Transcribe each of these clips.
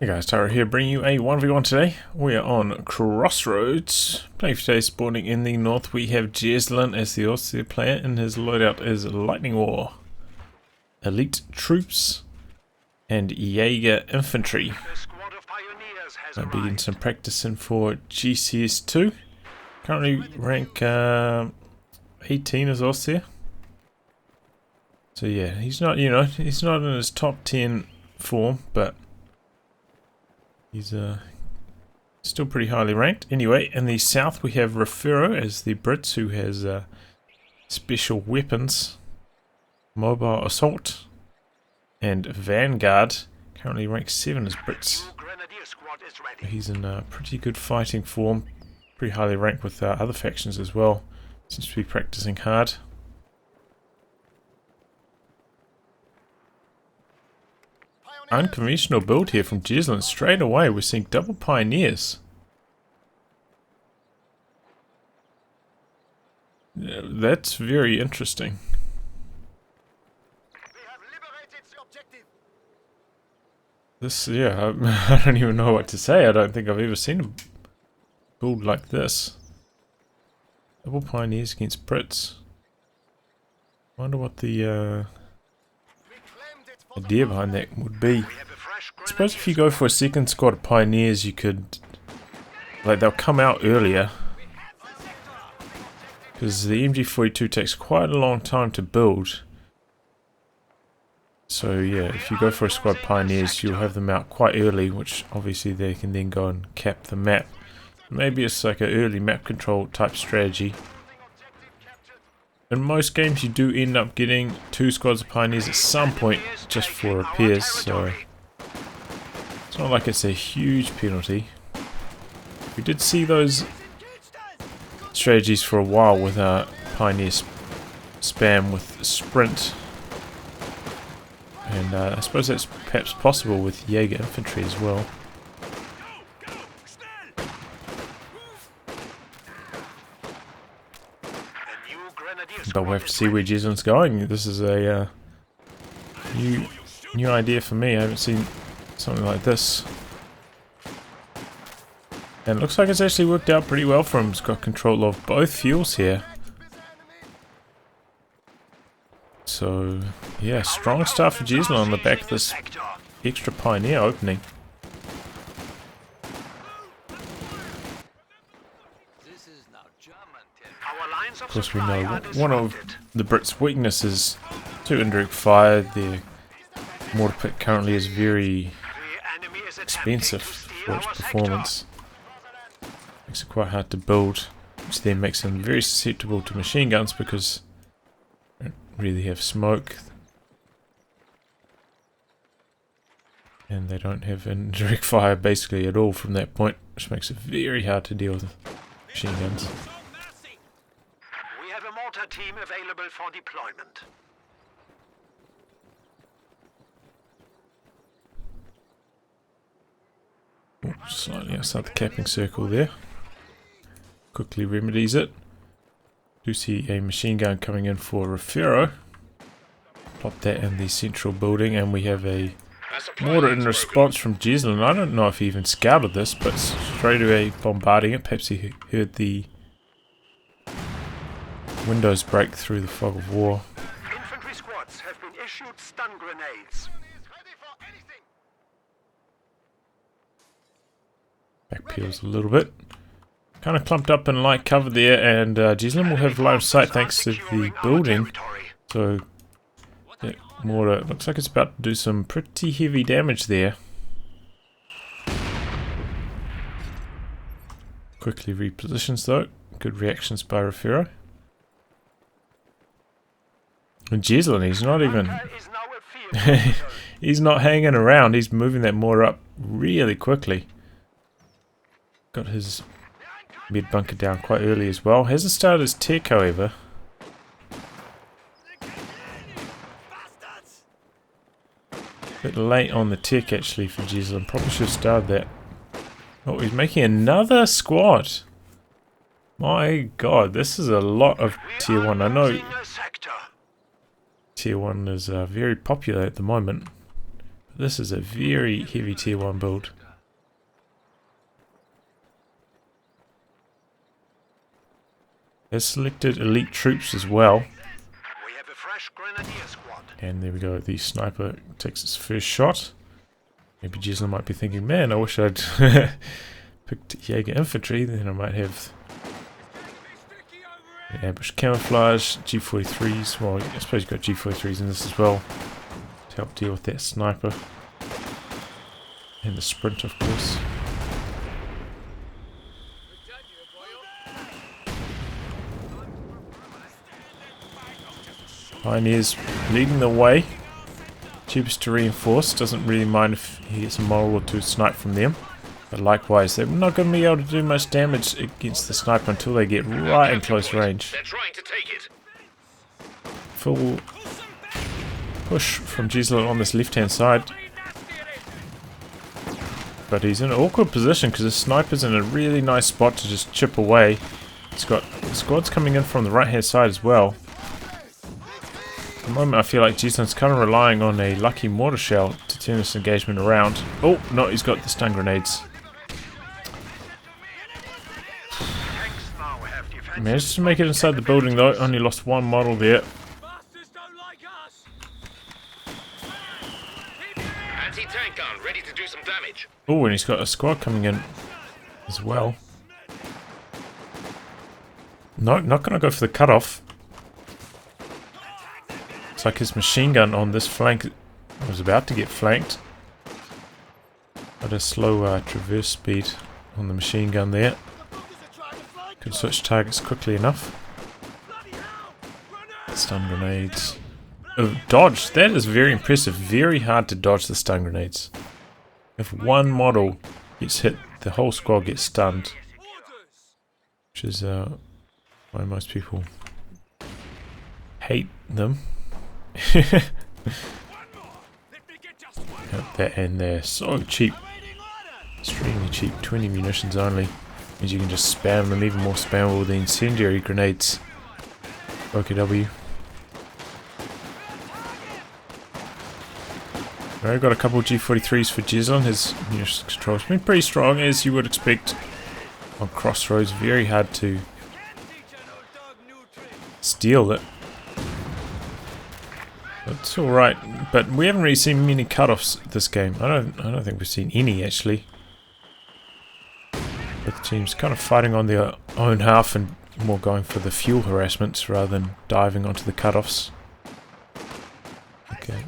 Hey guys, Taro here, bringing you a 1v1 today. We are on Crossroads. Playing for today, spawning in the north, we have Jesulin as the Austria player, and his loadout is Lightning War, Elite Troops, and Jaeger Infantry. I'll be getting some practice in for GCS2. Currently rank 18 as Austria. So yeah, he's not, he's not in his top 10 form, but he's still pretty highly ranked. Anyway, in the south we have Refero as the Brits, who has special weapons, mobile assault, and Vanguard. Currently ranked 7 as Brits. He's in pretty good fighting form, pretty highly ranked with other factions as well. Seems to be practicing hard. Unconventional build here from Jesulin. Straight away we're seeing double pioneers. Yeah, that's very interesting. This, yeah, I don't even know what to say. I don't think I've ever seen a build like this. Double pioneers against Brits. Wonder what the idea behind that would be. I suppose if you go for a second squad of pioneers, you could, like, they'll come out earlier, because the MG42 takes quite a long time to build. So yeah, if you go for a squad of pioneers, you'll have them out quite early, which obviously they can then go and cap the map. Maybe it's like an early map control type strategy. In most games you do end up getting 2 squads of pioneers at some point just for repairs, so it's not like it's a huge penalty. We did see those strategies for a while with pioneer spam with sprint, and I suppose that's perhaps possible with Jaeger infantry as well. But we'll have to see where Jesulin's going. This is a new idea for me. I haven't seen something like this. And it looks like it's actually worked out pretty well for him. He's got control of both fuels here. So, yeah, strong start for Jesulin on the back of this extra pioneer opening. Of course, we know one of the Brits' weaknesses to indirect fire. Their mortar pit currently is very expensive for its performance. Makes it quite hard to build, which then makes them very susceptible to machine guns because they don't really have smoke. And they don't have indirect fire basically at all from that point, which makes it very hard to deal with machine guns. Team available for deployment. Oh, slightly outside the capping circle there. Quickly remedies it. Do see a machine gun coming in for Refero. Plop that in the central building, and we have a mortar in response from Jesulin. I don't know if he even scouted this, but straight away bombarding it. Perhaps he heard the windows break through the fog of war. Infantry squads have been issued stun grenades. Back peels a little bit. Kind of clumped up in light cover there, and Jesulin will have line of sight thanks to the building. So that mortar looks like it's about to do some pretty heavy damage there. Quickly repositions though. Good reactions by Refero. And Jesulin, he's not even he's not hanging around, he's moving that mortar up really quickly. Got his mid bunker down quite early as well. Hasn't started his tech, however. Bit late on the tech actually for Jesulin. Probably should have started that. Oh, he's making another squad. My god, this is a lot of tier 1. I know Tier 1 is very popular at the moment. This is a very heavy tier 1 build. Has selected elite troops as well. We have a fresh grenadier squad. And there we go, the sniper takes its first shot. Maybe Jesulin might be thinking, man, I wish I'd picked Jaeger infantry, then I might have ambush camouflage, G43s. Well, I suppose you've got G43s in this as well to help deal with that sniper. And the sprint, of course. Pioneers leading the way. Cheapest to reinforce. Doesn't really mind if he gets a model or two snipe from them. But likewise, they're not going to be able to do much damage against the sniper until they get right in close range. They're trying to take it. Full push from Jesulin on this left-hand side. But he's in an awkward position because the sniper's in a really nice spot to just chip away. He's got squads coming in from the right-hand side as well. At the moment I feel like Jesulin's kind of relying on a lucky mortar shell to turn this engagement around. Oh, no, he's got the stun grenades. Managed to make it inside the building though, only lost one model there. Anti-tank gun ready to do some damage. Oh, and he's got a squad coming in as well. No, not going to go for the cutoff. It's like his machine gun on this flank was about to get flanked. Got a slow traverse speed on the machine gun there. Can switch targets quickly enough. Stun grenades. Oh, dodge. That is very impressive. Very hard to dodge the stun grenades. If one model gets hit, the whole squad gets stunned. Which is why most people hate them. And they're so cheap. Extremely cheap. 20 munitions only. Means you can just spam them, even more spammable with the incendiary grenades. OKW. I've got a couple of G43s for Jesulin. His munitions control's been pretty strong, as you would expect on Crossroads. Very hard to steal it. It's alright, but we haven't really seen many cutoffs this game. I don't think we've seen any actually. Both teams kind of fighting on their own half and more going for the fuel harassments rather than diving onto the cutoffs. Okay.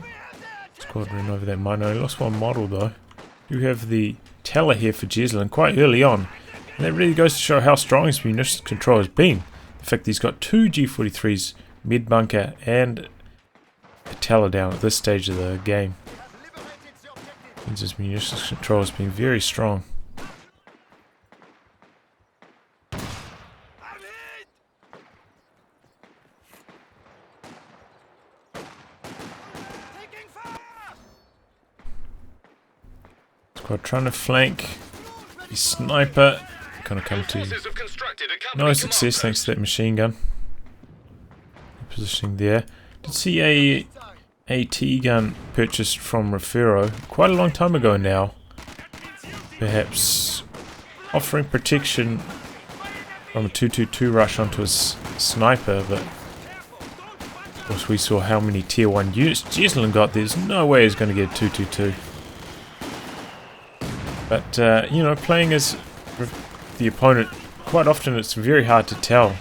Squad ran over that mine. I lost one model though. You have the teller here for Jesulin quite early on. And that really goes to show how strong his munitions control has been. The fact that he's got two G43s, mid bunker and a teller down at this stage of the game. Means his munitions control has been very strong. Squad trying to flank the sniper. Kind of come to no success thanks to that machine gun. Positioning there. Did see a AT gun purchased from Refero quite a long time ago now. Perhaps offering protection from a 222 rush onto a sniper, but of course we saw how many tier 1 units Jesulin got. There's no way he's going to get 222. But you know, playing as the opponent, quite often it's very hard to tell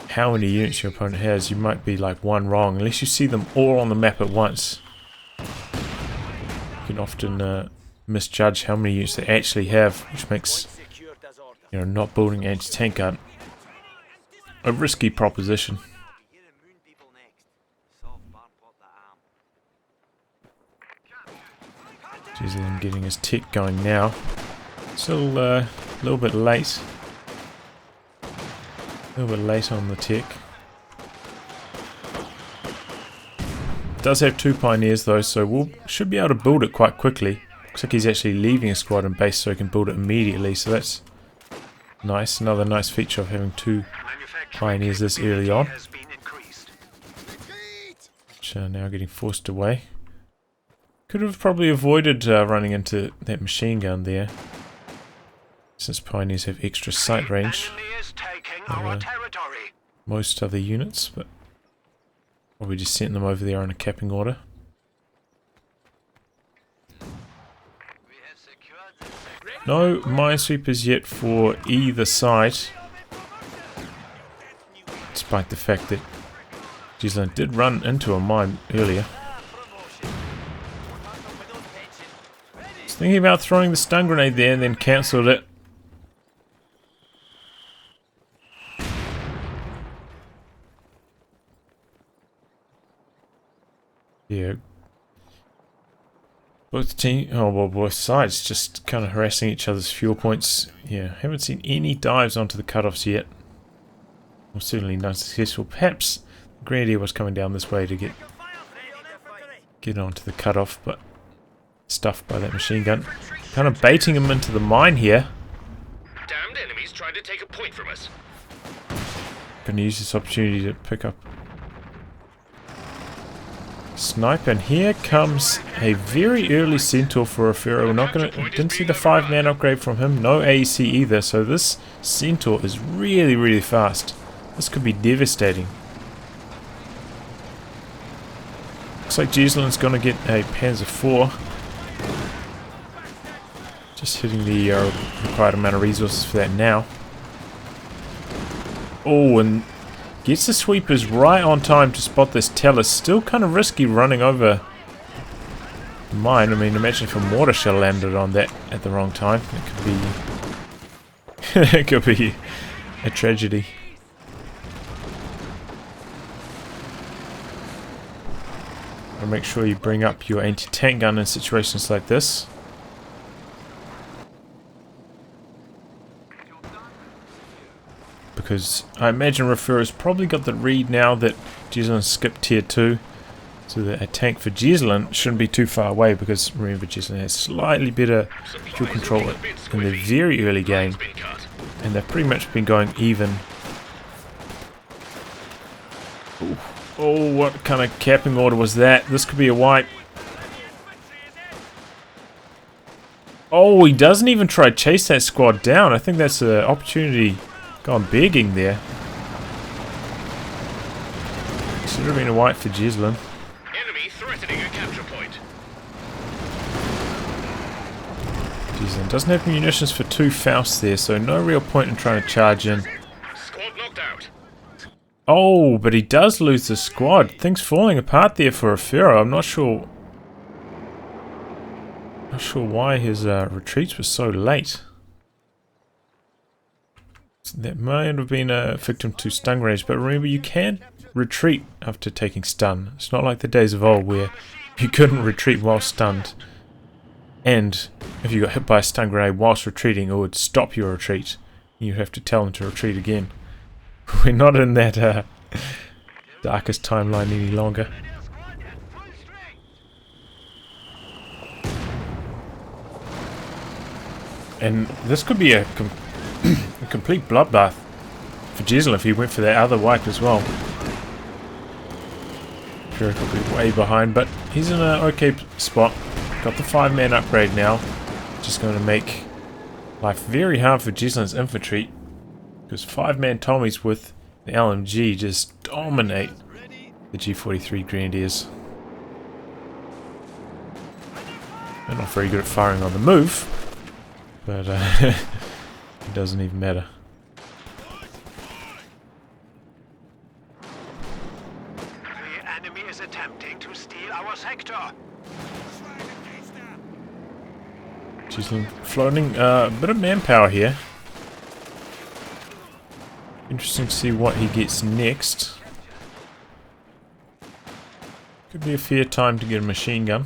how many units your opponent has. You might be like one wrong unless you see them all on the map at once. You can often misjudge how many units they actually have, which makes, you know, not building anti-tank gun a risky proposition. Jesulin getting his tech going now. Still a little bit late. A little bit late on the tech. Does have two pioneers though, so we should be able to build it quite quickly. Looks like he's actually leaving a squad and base so he can build it immediately, so that's nice. Another nice feature of having two pioneers this early on. Which are now getting forced away. Could have probably avoided running into that machine gun there, since Pioneers have extra sight range over most other units, but probably just sent them over there on a capping order. No minesweepers yet for either side, despite the fact that Jesulin did run into a mine earlier. Was thinking about throwing the stun grenade there and then cancelled it. Yeah. Both sides just kind of harassing each other's fuel points. Yeah, haven't seen any dives onto the cutoffs yet. Well, certainly not successful. Perhaps the Grenadier was coming down this way to get onto the cutoff, but stuffed by that machine gun. Kind of baiting him into the mine here. Damned enemies trying to take a point from us. Gonna use this opportunity to pick up snipe, and here comes a very early Centaur for Refero. We're not gonna, didn't see the 5-man upgrade from him, no AEC either, so this Centaur is really, really fast. This could be devastating. Looks like Jesulin's gonna get a Panzer IV. Just hitting the required amount of resources for that now. Oh, and gets the sweepers right on time to spot this Tellus. Still kind of risky running over the mine. I mean, imagine if a mortar shell landed on that at the wrong time. It could be it could be a tragedy. Gotta make sure you bring up your anti-tank gun in situations like this. Because I imagine Refero's probably got the read now that Jesulin skipped tier 2. So that a tank for Jesulin shouldn't be too far away, because remember Jesulin has slightly better fuel control in the very early game. And they've pretty much been going even. Ooh. Oh, what kind of capping order was that? This could be a wipe. Oh, he doesn't even try to chase that squad down. I think that's an opportunity gone begging there. Should have been a wipe for Jesulin. Enemy threatening a capture point. Jesulin doesn't have munitions for 2 Fausts there, so no real point in trying to charge in. Squad knocked out. Oh, but he does lose the squad. Things falling apart there for Refero. I'm not sure. Not sure why his retreats were so late. That might have been a victim to stun grenades, but remember, you can retreat after taking stun. It's not like the days of old where you couldn't retreat while stunned, and if you got hit by a stun grenade whilst retreating, it would stop your retreat. You'd have to tell them to retreat again. We're not in that darkest timeline any longer. And this could be a complete bloodbath for Jesulin if he went for that other wipe as well. Refero could be way behind, but he's in an okay spot. Got the 5-man upgrade now. Just going to make life very hard for Jesulin's infantry, because 5-man Tommies with the LMG just dominate the G43 Grenadiers. They're not very good at firing on the move, but it doesn't even matter. The enemy is attempting to steal our sector. Jesulin floating a bit of manpower here. Interesting to see what he gets next. Could be a fair time to get a machine gun.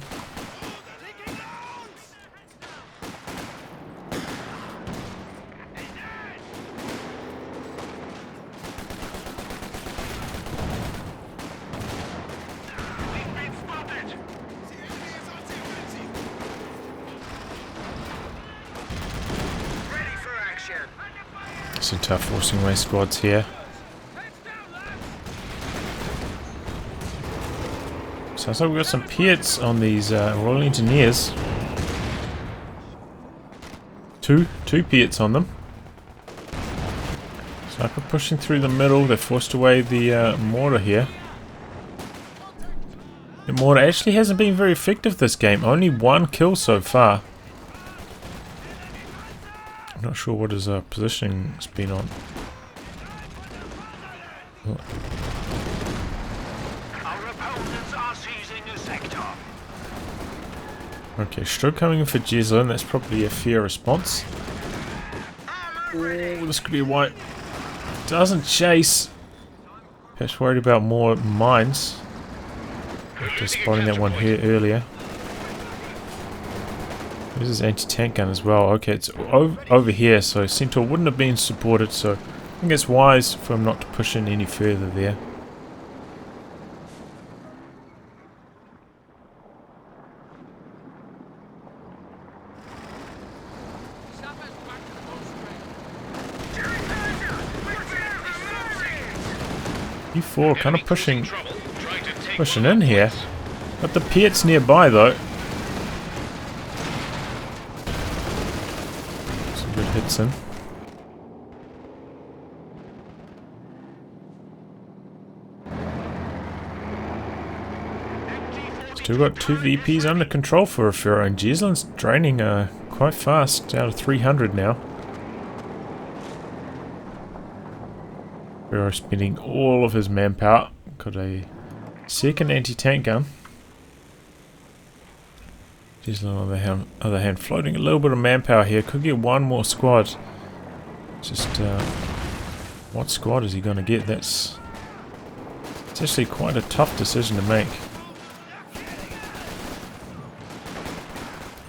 Some tough forcing away squads here. Sounds like we've got some Piets on these Royal Engineers. Two Piets on them. Sniper pushing through the middle. They've forced away the mortar here. The mortar actually hasn't been very effective this game. Only one kill so far. I'm not sure what his positioning's been on. Oh. Our opponents are seizing a sector. Okay, stroke coming in for Jesulin. That's probably a fair response. Oh, this could be a white. Doesn't chase. Perhaps worried about more mines. After spotting that one here earlier. This is anti-tank gun as well. Okay, it's over here, so Centaur wouldn't have been supported, so I think it's wise for him not to push in any further there. E4 kind of pushing in here. Got the Piets nearby though. Some good hits in. Still got 2 VPs under control for Refero, and Jesulin's draining quite fast, down to 300 now. Refero spending all of his manpower. Got a second anti-tank gun. Jesulin on the other hand floating a little bit of manpower here. Could get one more squad. Just what squad is he going to get? It's actually quite a tough decision to make.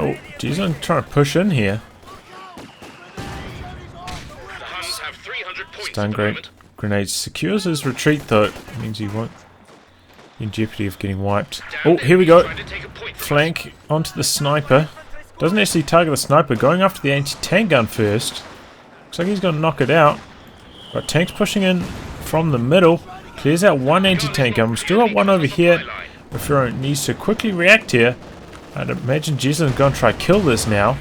Oh, Jesulin trying to push in here. Stun grenade secures his retreat though. It means he won't be in jeopardy of getting wiped. Oh, here we go. Flank onto the sniper. Doesn't actually target the sniper. Going after the anti-tank gun first. Looks like he's going to knock it out. But tanks pushing in from the middle. Clears out one anti-tank gun. We've still got one over here. Refero needs to quickly react here. I'd imagine Jesulin's going to try to kill this now.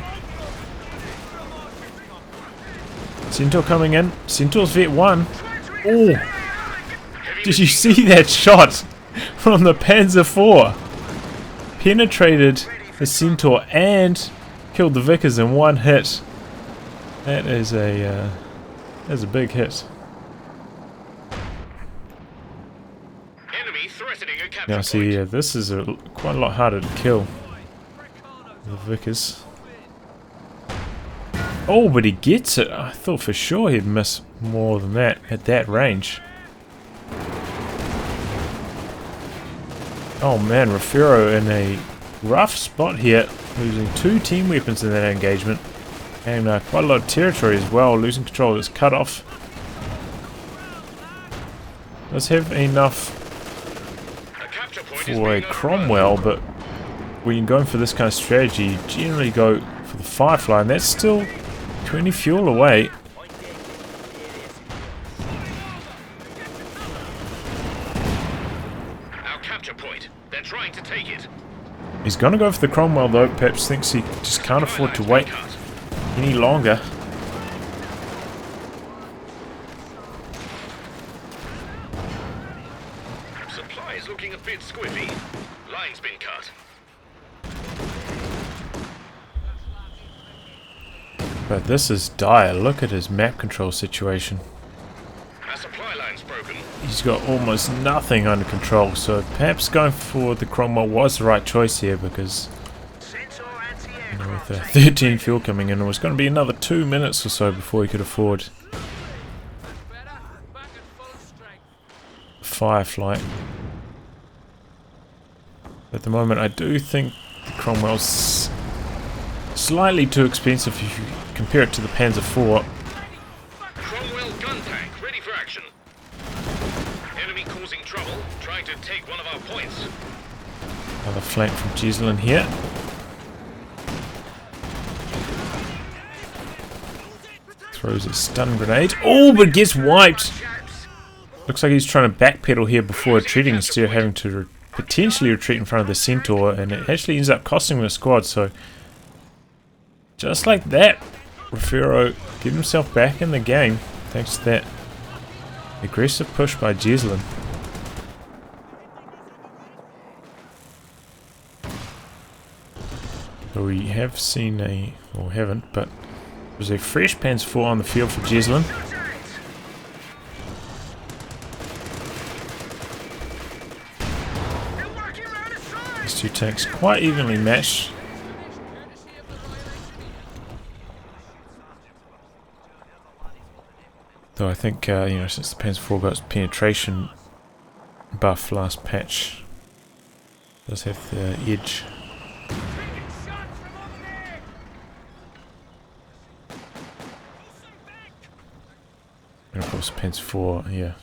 Centaur coming in. Centaur's vet 1. Oh! Did you see that shot from the Panzer IV? Penetrated the Centaur and killed the Vickers in one hit. That is a big hit. Enemy threatening a capture Now see, point. this is quite a lot harder to kill. The Vickers. Oh, but he gets it. I thought for sure he'd miss more than that at that range. Oh man, Refero in a rough spot here, losing 2 team weapons in that engagement, and quite a lot of territory as well, losing control of this cutoff. Does have enough for a Cromwell, but when you're going for this kind of strategy, you generally go for the Firefly, and that's still 20 fuel away. Our capture point. They're trying to take it. He's going to go for the Cromwell though. Perhaps thinks he just can't afford to wait any longer. Supply is looking a bit squiffy. Line's been cut. But this is dire. Look at his map control situation. Our supply line's broken. He's got almost nothing under control, so perhaps going for the Cromwell was the right choice here, because with 13 fuel coming in, it was going to be another 2 minutes or so before he could afford Firefly. At the moment, I do think the Cromwell's slightly too expensive if you compare it to the Panzer IV. Cromwell gun tank ready for action. Enemy causing trouble, trying to take one of our points. Another flank from Jesulin here. Throws a stun grenade. Oh, but gets wiped! Looks like he's trying to backpedal here before retreating instead of having to potentially retreat in front of the Centaur, and it actually ends up costing him a squad. So just like that, Refero get himself back in the game thanks to that aggressive push by Jesulin. So we have seen a, or haven't, but there's a fresh Panzer IV on the field for Jesulin. These two tanks quite evenly matched. Though I think, you know, since the Panzer IV got its penetration buff last patch, it does have the edge. And of course, Panzer IV, yeah,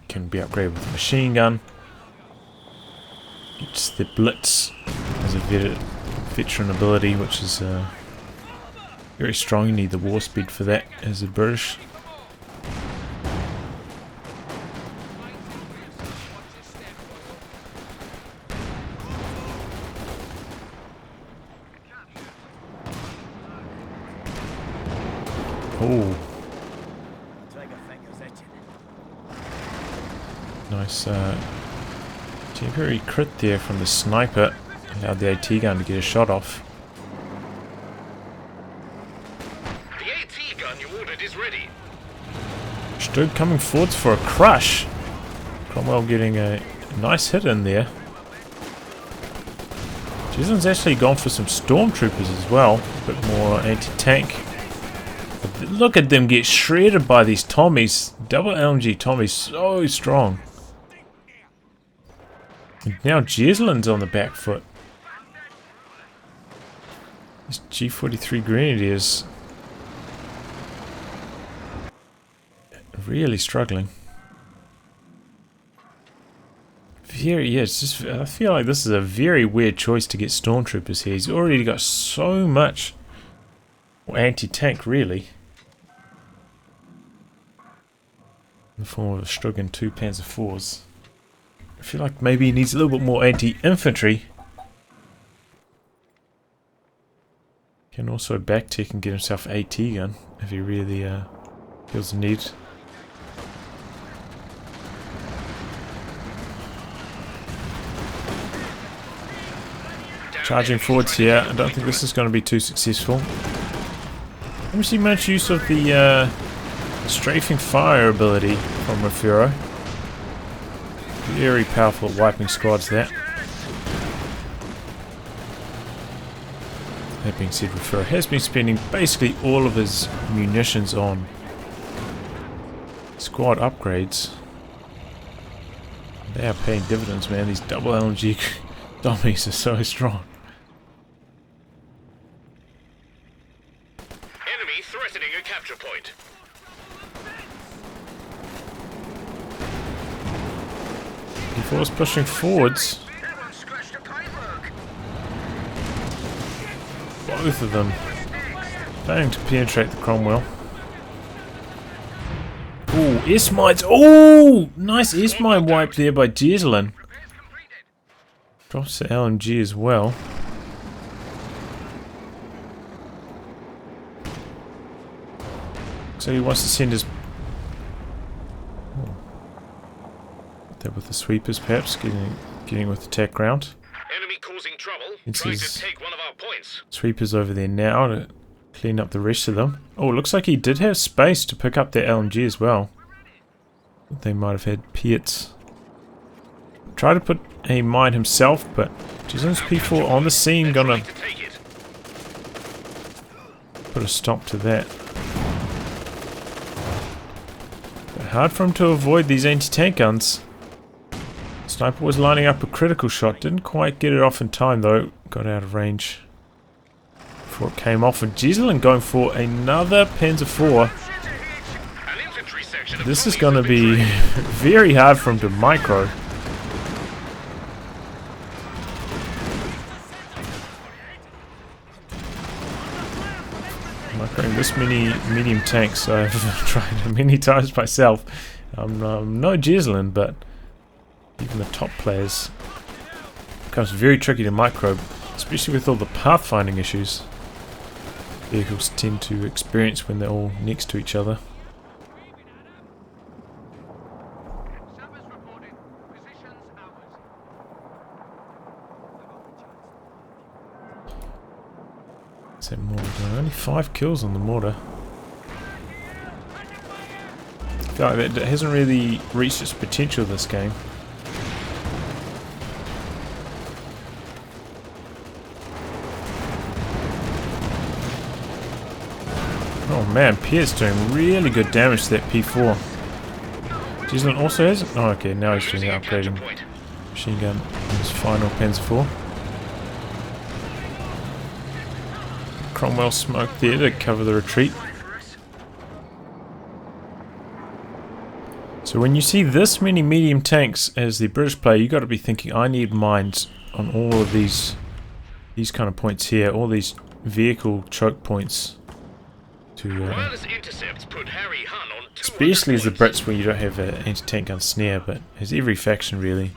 can be upgraded with a machine gun. It's the Blitz as a veteran ability, which is very strong. You need the war speed for that as a British. Oh, nice temporary crit there from the sniper. Allowed the AT gun to get a shot off. The AT gun you ordered is ready. Stood coming forwards for a crush. Cromwell getting a nice hit in there. Jesulin's actually gone for some stormtroopers as well. A bit more anti-tank. But look at them get shredded by these Tommies. Double LMG Tommies, so strong. And now Jesulin's on the back foot. These G43 Grenadiers really struggling. Very, it's just, I feel like this is a very weird choice to get stormtroopers here. He's already got so much anti-tank, really, in the form of a Strugen 2 Panzer IVs. I feel like maybe he needs a little bit more anti-infantry. Can also backtick and get himself AT gun if he really feels the need. Charging forwards here. I don't think this is going to be too successful. Let me see much use of the strafing fire ability from Refero. Very powerful at wiping squads, that. That being said, Refero has been spending basically all of his munitions on squad upgrades. They are paying dividends, man. These double LMG dummies are so strong. Enemy threatening a capture point. Before it's pushing forwards. Both of them failing to penetrate the Cromwell. Ooh, S-mines. Oh, nice S-mine wipe there by Jesulin. Drops the LMG as well. So he wants to send his... That with the sweepers, perhaps, getting with the attack ground. Enemy causing trouble. It's Trying his to take one of our points. Sweepers over there now to clean up the rest of them. Oh, it looks like he did have space to pick up that LMG as well. They might have had Piets. Try to put a mine himself, but Jesulin's P4 on the scene gonna put a stop to that. But hard for him to avoid these anti-tank guns. Sniper was lining up a critical shot, didn't quite get it off in time though, got out of range before it came off, and Jesulin going for another Panzer IV. This is going to be very hard for him to micro. Microing this many medium tanks, I've tried it many times myself. I'm no Jesulin, but even the top players becomes very tricky to microbe, especially with all the pathfinding issues vehicles tend to experience when they're all next to each other. What's that mortar doing? Only 5 kills on the mortar. I feel like that hasn't really reached its potential this game. Oh man, Pierre's doing really good damage to that P4. Jesulin also has it? Oh okay, now he's doing the upgrading machine gun in his final Panzer IV. Cromwell smoke there to cover the retreat. So when you see this many medium tanks as the British player, you got to be thinking, I need mines on all of these kind of points here, all these vehicle choke points. Especially as the Brits, where you don't have an anti-tank gun snare, but as every faction really,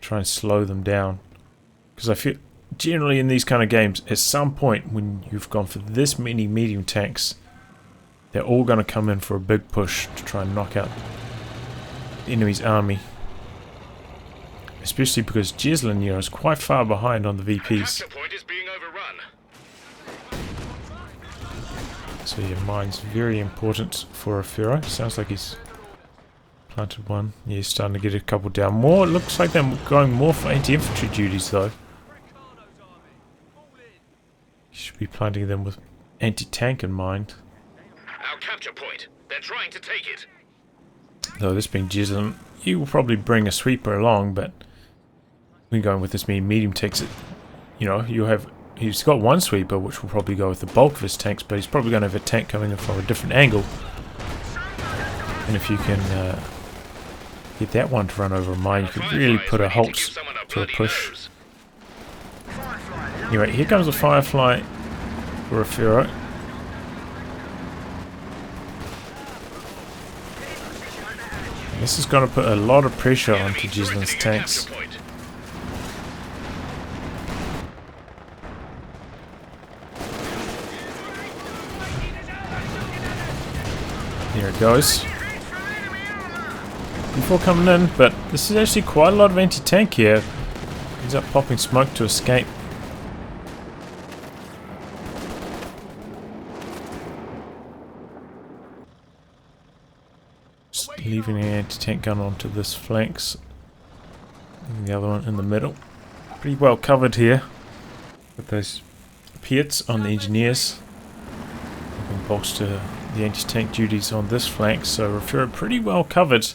try and slow them down. Because I feel generally in these kind of games, at some point when you've gone for this many medium tanks, they're all going to come in for a big push to try and knock out the enemy's army. Especially because Jesulin, you know, is quite far behind on the VPs. So yeah, mine's very important for Refero. Sounds like he's planted one. Yeah, he's starting to get a couple down. More, it looks like they're going more for anti-infantry duties though. You should be planting them with anti-tank in mind. Our capture point. They're trying to take it. Though this being Jesulin, he will probably bring a sweeper along, but when going with this many medium tanks, you know, you have. He's got one sweeper, which will probably go with the bulk of his tanks, but he's probably going to have a tank coming in from a different angle. And if you can get that one to run over a mine, you could really put a halt to a push. Anyway, here comes a Firefly for Refero. This is going to put a lot of pressure onto Jesulin's tanks. Here it goes. Before coming in, but this is actually quite a lot of anti-tank here. Ends up popping smoke to escape. Just leaving the anti-tank gun onto this flanks. And the other one in the middle. Pretty well covered here. With those Piets on the engineers. We can bolster the anti-tank duties on this flank, so Refero pretty well covered,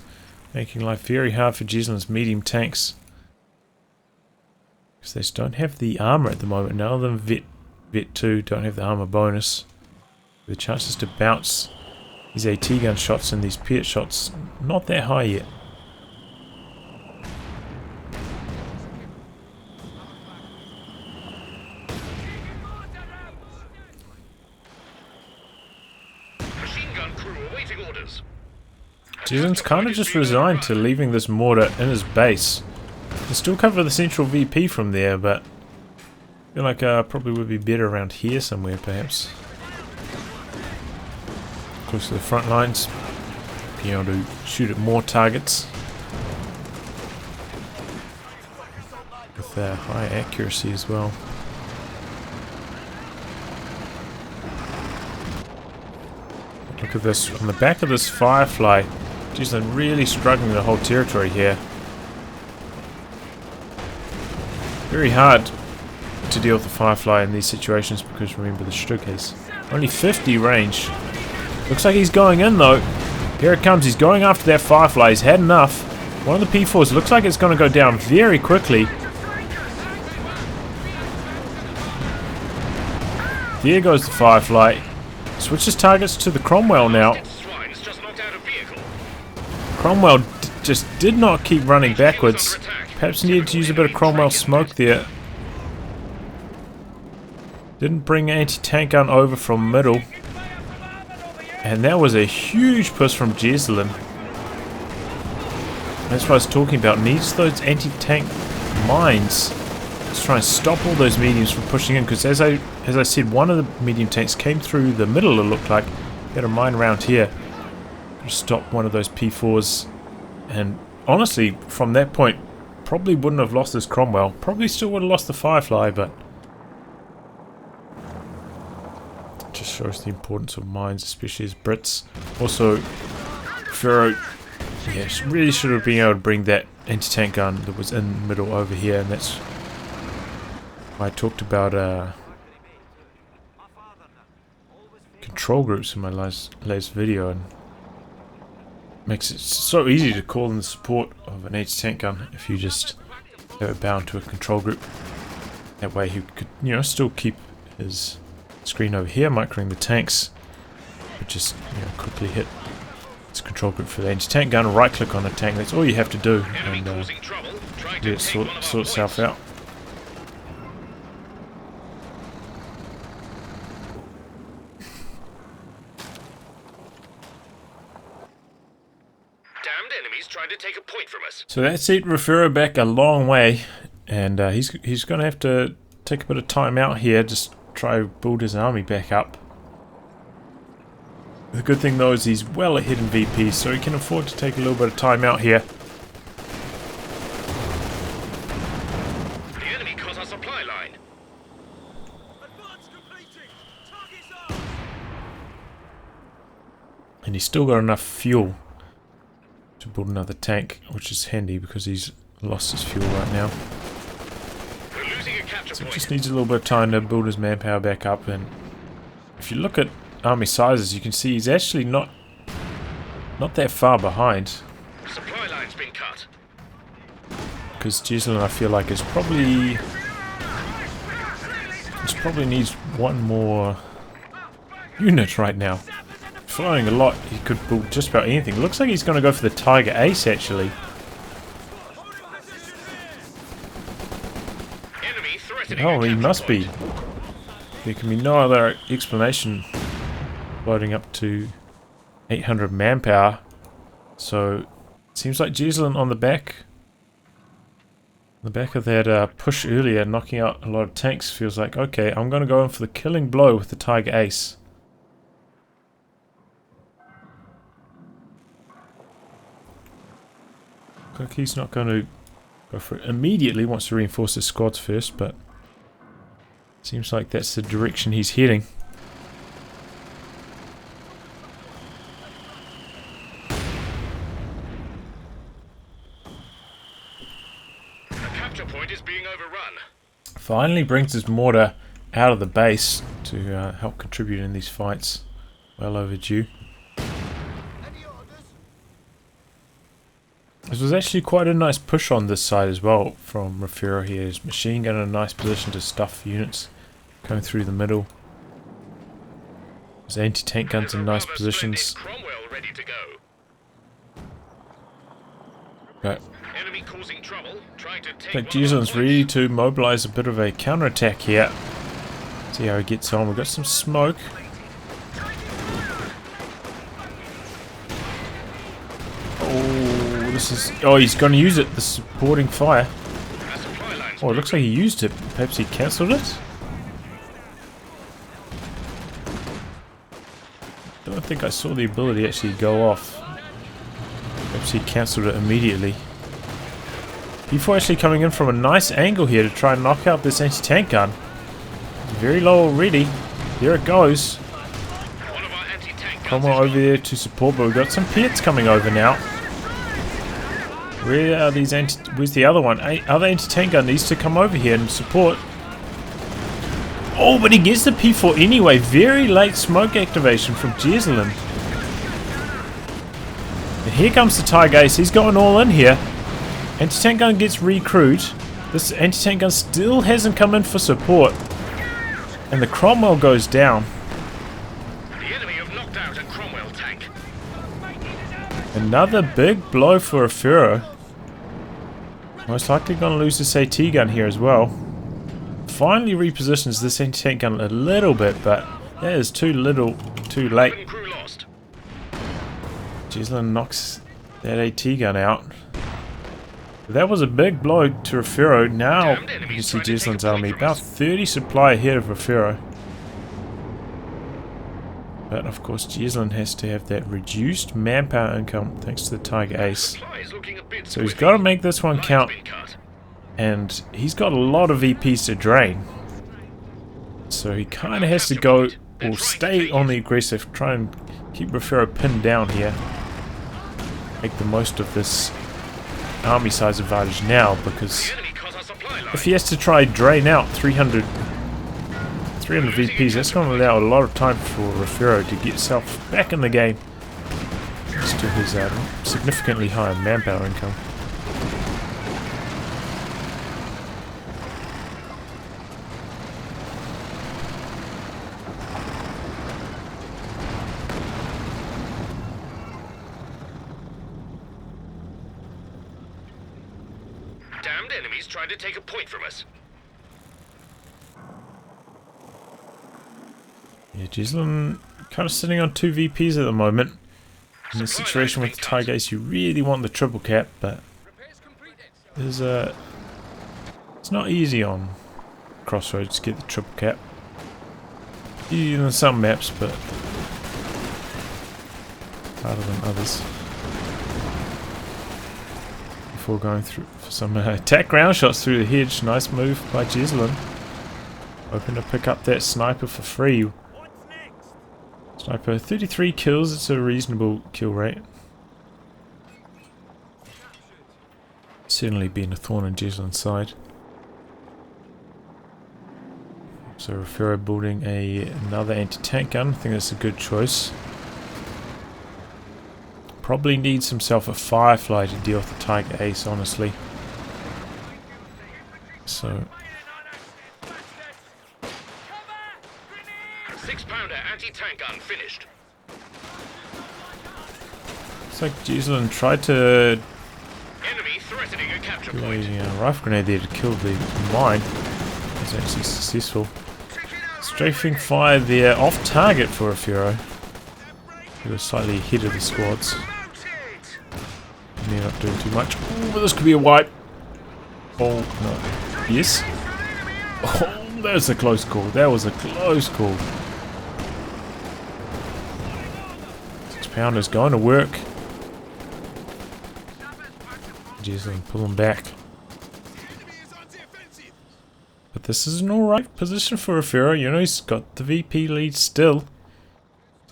making life very hard for Jesulin's medium tanks. Because they just don't have the armor at the moment. None of them Vet 2 don't have the armor bonus. The chances to bounce these AT gun shots and these Piet shots not that high yet. Jesulin's kind of just resigned to leaving this mortar in his base. He'll still cover the central VP from there, but I feel like probably would be better around here somewhere, perhaps. Close to the front lines, be able to shoot at more targets with high accuracy as well. Look at this, on the back of this Firefly, Jesulin really struggling the whole territory here. Very hard to deal with the Firefly in these situations because remember the Stug has only 50 range. Looks like he's going in though. Here it comes, he's going after that Firefly, he's had enough. One of the P4s looks like it's going to go down very quickly. There goes the Firefly. Switches targets to the Cromwell now. Cromwell just did not keep running backwards. Perhaps needed to use a bit of Cromwell smoke there. Didn't bring anti-tank gun over from middle. And that was a huge push from Jesulin. That's what I was talking about. Needs those anti-tank mines Let's try and stop all those mediums from pushing in, because as I said, one of the medium tanks came through the middle, it looked like. Got a mine around here. Just stop one of those P4s. And honestly, from that point, probably wouldn't have lost this Cromwell. Probably still would have lost the Firefly, but it just shows the importance of mines, especially as Brits. Also, Refero, yeah, really should have been able to bring that anti-tank gun that was in the middle over here, and that's why I talked about control groups in my last video, and makes it so easy to call in the support of an anti-tank gun if you just have it bound to a control group. That way he could, you know, still keep his screen over here microing the tanks, but just, you know, quickly hit its control group for the anti-tank gun, right click on the tank. That's all you have to do, and let it sort itself out. Trying to take a point from us. So that's it, Refero back a long way, and he's going to have to take a bit of time out here, just try to build his army back up. The good thing though is he's well ahead in VP, so he can afford to take a little bit of time out here. The enemy cut our supply line. And he's still got enough fuel to build another tank, which is handy because he's lost his fuel right now. We're losing a capture So point. just needs a little bit of time to build his manpower back up. And if you look at army sizes, you can see he's actually not that far behind, Supply line's been cut. because Jesulin, I feel like, is probably needs one more unit right now. Flying a lot, he could build just about anything. Looks like he's going to go for the Tiger Ace, actually. Enemy threatening Oh, a he capture must point. be. There can be no other explanation. Loading up to 800 manpower. So, it seems like Jesulin on the back of that push earlier, knocking out a lot of tanks, feels like, okay, I'm going to go in for the killing blow with the Tiger Ace. Look, he's not going to go for it immediately. Wants to reinforce his squads first, but seems like that's the direction he's heading. The capture point is being overrun. Finally brings his mortar out of the base to help contribute in these fights. Well overdue. This was actually quite a nice push on this side as well from Refero here. His machine gun in a nice position to stuff units going through the middle. His anti-tank guns in nice positions. Cromwell ready to go. But Enemy causing trouble, trying to take I think one of our Jesulin's points. ready to mobilize a bit of a counterattack here. See how he gets on. We've got some smoke. Oh, this is... Oh, he's going to use it. The supporting fire. Our supply line's Oh, it looks like he used it. Perhaps he cancelled it? I don't think I saw the ability actually go off. Perhaps he cancelled it immediately. P4 actually coming in from a nice angle here to try and knock out this anti-tank gun. It's very low already. Here it goes. one of our anti-tank guns Cromwell is over there to support, but we've got some Pits coming over now. Where are these where's the other one? Other anti-tank gun needs to come over here and support. Oh, but he gets the P4 anyway. Very late smoke activation from Jesulin. And here comes the Tiger Ace. He's going all in here. Anti-tank gun gets recruit. This anti-tank gun still hasn't come in for support. And the Cromwell goes down. The enemy have knocked out a Cromwell tank. Another big blow for Refero. Most likely going to lose this AT gun here as well. Finally repositions this anti-tank gun a little bit, but that is too little, too late. Cabin crew lost. Jesulin knocks that AT gun out. That was a big blow to Refero. Now Damned you enemies can see trying to take Jesulin's a point army from about us. 30 supply ahead of Refero. But of course Jesulin has to have that reduced manpower income thanks to the Tiger Ace. Supplies looking a bit So he's squiffy. got to make this one Line's count. been cut. And he's got a lot of VPs to drain. So he kind of has to go or stay on the aggressive, try and keep Refero pinned down here. Make the most of this army size advantage now, because The enemy cut our supply line. if he has to try drain out 300 VPs, that's going to allow a lot of time for Refero to get himself back in the game. Thanks to his significantly higher manpower income. Damned enemies trying to take a point from us. Yeah, Jesulin kind of sitting on 2 VPs at the moment. In this Supply situation with line's the been cut. Tiger Ace, you really want the triple cap, but there's it's not easy on Crossroads to get the triple cap. Easier than some maps, but harder than others. Before going through for some attack ground shots through the hedge, nice move by Jesulin. Hoping to pick up that sniper for free. Sniper, 33 kills, it's a reasonable kill rate. Certainly been a thorn in Jesulin's side. So Refero building another anti-tank gun, I think that's a good choice. Probably needs himself a Firefly to deal with the Tiger Ace, honestly. So 6-pounder anti-tank gun finished. looks like Jesulin tried to Enemy threatening a capture do point. a rifle grenade there to kill the mine. It's actually successful. Strafing fire there, off target for Refero. He was slightly ahead of the squads. And they're not doing too much. Ooh, but this could be a wipe. Oh, no. Yes. Oh, that was a close call. That was a close call. 6-pounder's going to work. Jesulin, pull him back. But this is an alright position for Refero. You know, he's got the VP lead still.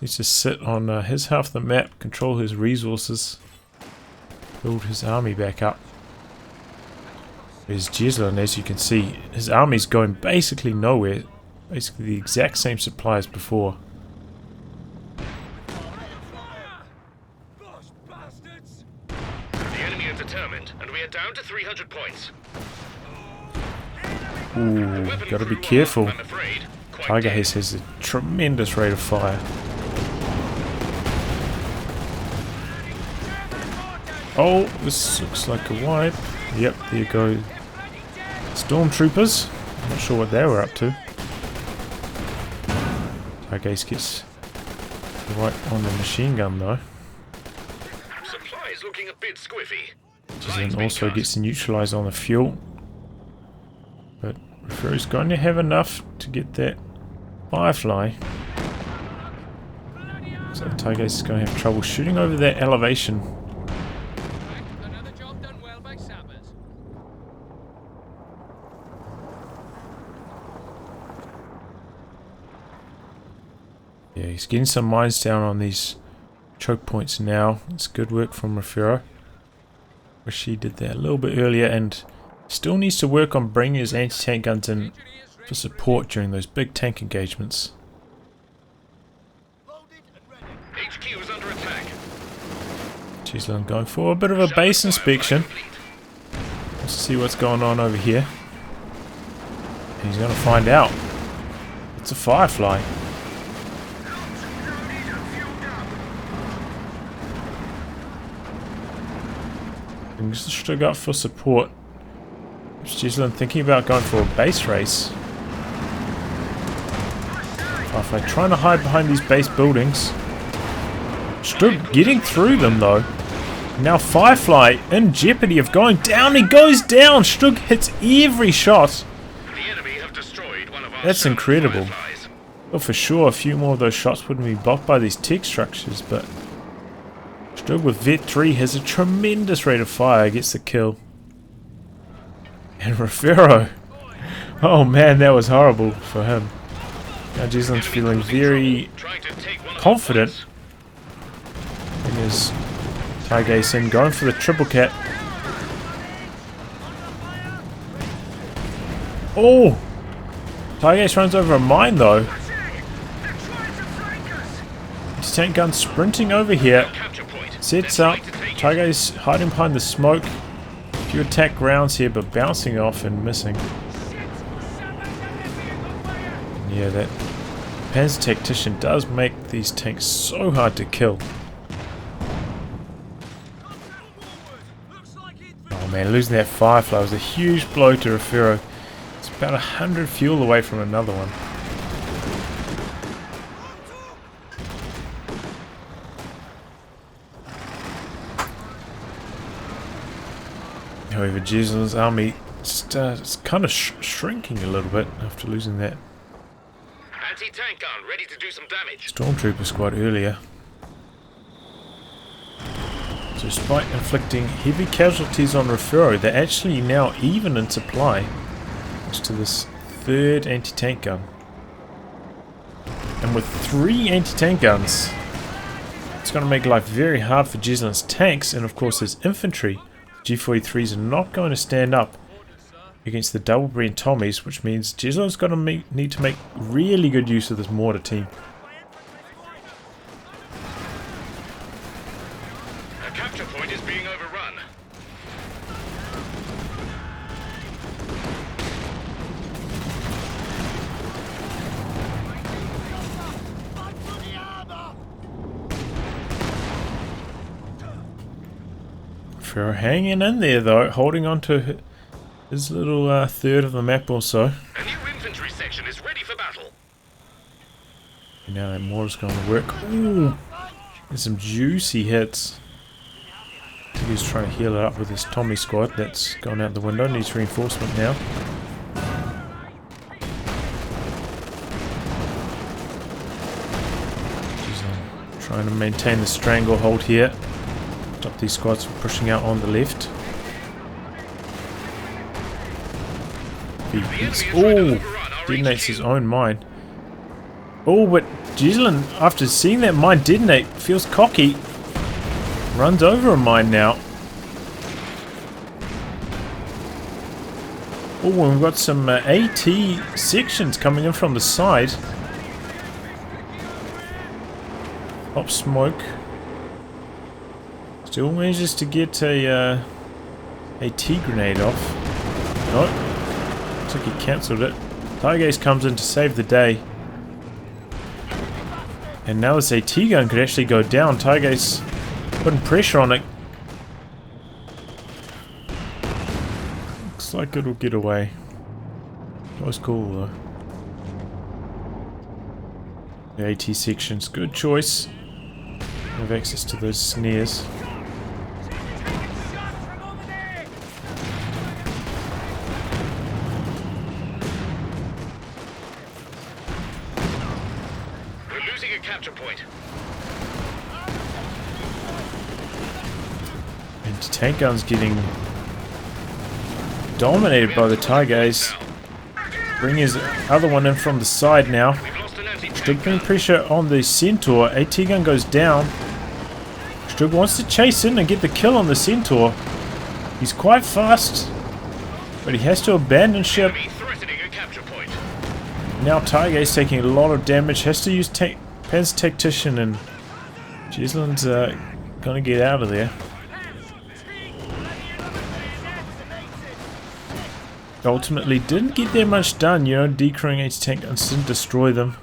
Needs to sit on his half of the map, control his resources, build his army back up. There's Jesulin, as you can see, his army's going basically nowhere. Basically the exact same supply as before. The enemy are determined, and we are down to 300 points. Ooh, Weapon gotta be crew careful. are, I'm afraid, quite Tiger dead. Ace has a tremendous rate of fire. Oh, this looks like a wipe. Yep, there you go. Stormtroopers. I'm not sure what they were up to. Tiger Ace gets right on the machine gun though. Supplies looking a bit squiffy. And also gets neutralized on the fuel. But Refero's going to have enough to get that Firefly. So Tiger Ace is going to have trouble shooting over that elevation. Another job done well by sappers. Yeah, he's getting some mines down on these choke points now. It's good work from Refero. Wish he did that a little bit earlier, and still needs to work on bringing his anti-tank guns in for support during those big tank engagements. HQ is under attack. Jesulin going for a bit of a base inspection. Let's see what's going on over here. And he's going to find out. It's a Firefly. And just stood up for support. Is Jesulin thinking about going for a base race? Firefly trying to hide behind these base buildings. Still getting through them though. Now Firefly in jeopardy of going down. He goes down. Strug hits every shot. The enemy have destroyed one of our That's Sherman incredible. Fireflies. Well, for sure, a few more of those shots wouldn't be blocked by these tech structures, but Strug with Vet 3 has a tremendous rate of fire, gets the kill. And Refero. Oh man, that was horrible for him. Now Jesulin's feeling very Trying to take one of our confident points. in his Taigei in, going for the triple cap. Oh! Taigei runs over a mine though. His tank gun sprinting over here. Capture point. Sets They're up. trying to take it. Taigei's hiding behind the smoke. A few attack rounds here, but bouncing off and missing. Yeah, that Panzer Tactician does make these tanks so hard to kill. Oh man, losing that Firefly was a huge blow to Refero. It's about 100 fuel away from another one. However, Jesulin's army is kind of shrinking a little bit after losing that Anti-tank gun ready to do some damage. Stormtrooper squad earlier. So despite inflicting heavy casualties on Refero, they're actually now even in supply, thanks to this third anti-tank gun. And with 3 anti-tank guns, it's going to make life very hard for Jesulin's tanks, and of course his infantry. G43s are not going to stand up against the double Breen Tommies, which means Jesulin's going to need to make really good use of this mortar team. A capture point is being overrun. Refero hanging in there though, holding on to his little third of the map or so. A new infantry section is ready for battle. And now that mortar's going to work. Ooh! There's some juicy hits. I think he's trying to heal it up with his Tommy squad. That's gone out the window. Needs reinforcement now. Jesulim trying to maintain the stranglehold here. Stop these squads from pushing out on the left. Oh! Detonates his own mine. Oh, but Jesulin, after seeing that mine detonate, feels cocky. Runs over a mine now. Oh, and we've got some AT sections coming in from the side. Pop smoke. Still manages to get a T grenade off. Nope. Looks like he cancelled it. Taigei comes in to save the day. And now this AT gun could actually go down. Taigei's putting pressure on it. Looks like it'll get away. That was cool though. The AT sections, good choice. Have access to those snares. We're losing a capture point. And tank gun's getting dominated by the Taigei's. Bring his other one in from the side now. We've lost an anti-tank Strug putting gun. pressure on the Centaur. AT gun goes down. Strug wants to chase in and get the kill on the Centaur. He's quite fast, but he has to abandon ship. Enemy threatening a capture point. Now Taigei's taking a lot of damage. Has to use Panzer Tactician, and Jesulin's gonna get out of there. Ultimately didn't get that much done, you know, decrewing anti-tank guns didn't destroy them.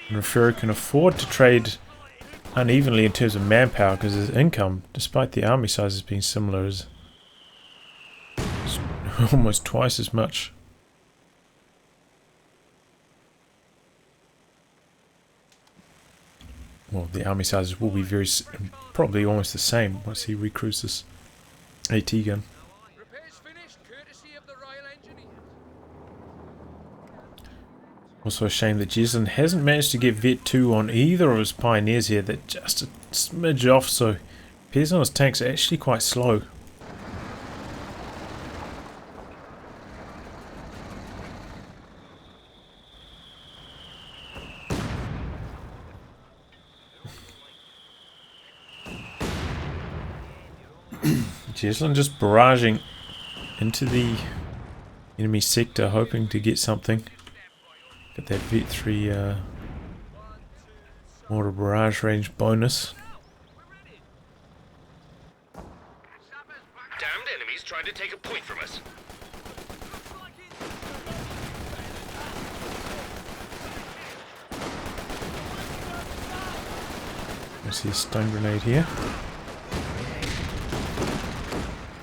And Refero can afford to trade unevenly in terms of manpower because his income, despite the army sizes being similar, is almost twice as much. the army sizes will be probably almost the same once he recruits this AT gun. Repairs finished, courtesy of the Royal Engineers. Also a shame that Jesulin hasn't managed to get Vet 2 on either of his pioneers here. They're just a smidge off, so appears on his tanks are actually quite slow. Jesulin just barraging into the enemy sector, hoping to get something. Got that Vet 3 mortar barrage range bonus. Damned enemies trying to take a point from us. I see a stun grenade here.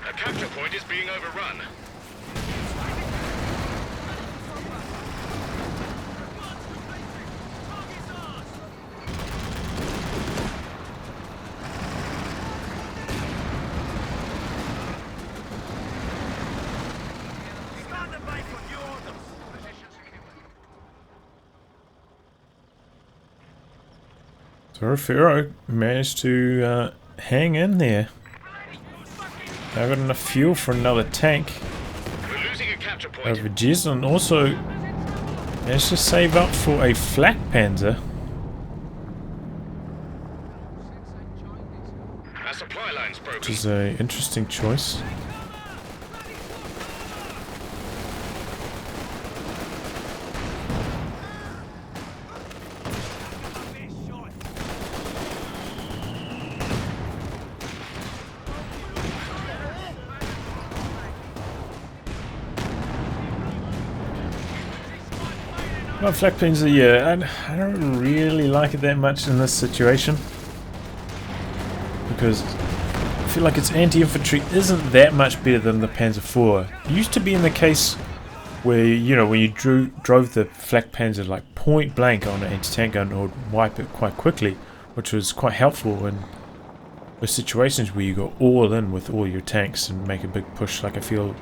A capture point is being overrun. So Refero managed to hang in there. Now got enough fuel for another tank. We're losing a capture point. Over Jesulin also managed to save up for a flak panzer. Our supply line's broken. Which is an interesting choice. Well, flak panzer, yeah, I don't really like it that much in this situation. Because I feel like its anti-infantry isn't that much better than the Panzer IV. It used to be in the case where, you know, when you drove the flak panzer like point blank on an anti-tank gun, it would wipe it quite quickly, which was quite helpful in those situations where you go all in with all your tanks and make a big push. Like I feel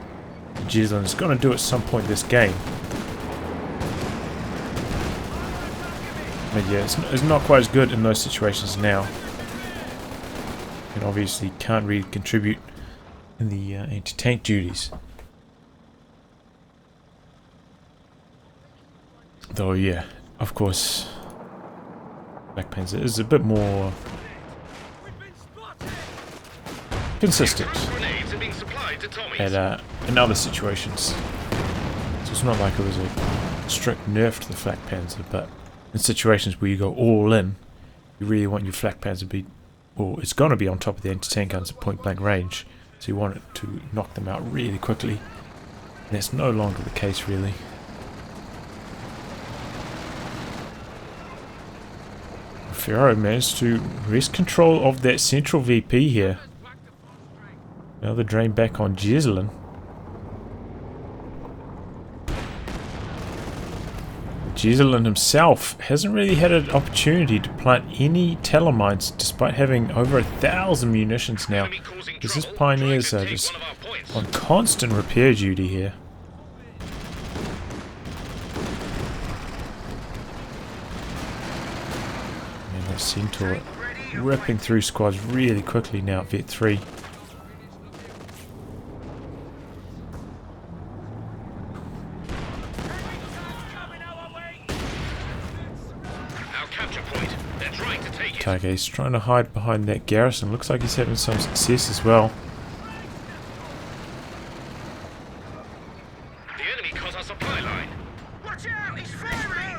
Jesulin is going to do at some point this game. But yeah, it's not quite as good in those situations now. And obviously can't really contribute in the anti-tank duties. Though yeah, of course, Black Panzer is a bit more consistent Grenades are being supplied to Tommies. at in other situations. So it's not like it was a strict nerf to the Flak Panzer, but in situations where you go all in, you really want your Flak Panzer to be, well, it's going to be on top of the anti-tank guns at point blank range, so you want it to knock them out really quickly, and that's no longer the case really. Refero managed to wrest control of that central VP here. Now the drain back on Jesulin. Jesulin himself hasn't really had an opportunity to plant any telemines despite having over 1,000 munitions now. Because his pioneers are just on constant repair duty here. And that Centaur ripping through squads really quickly now at Vet 3. He's trying to hide behind that garrison. Looks like he's having some success as well. The enemy cut our supply line. Watch out! He's firing!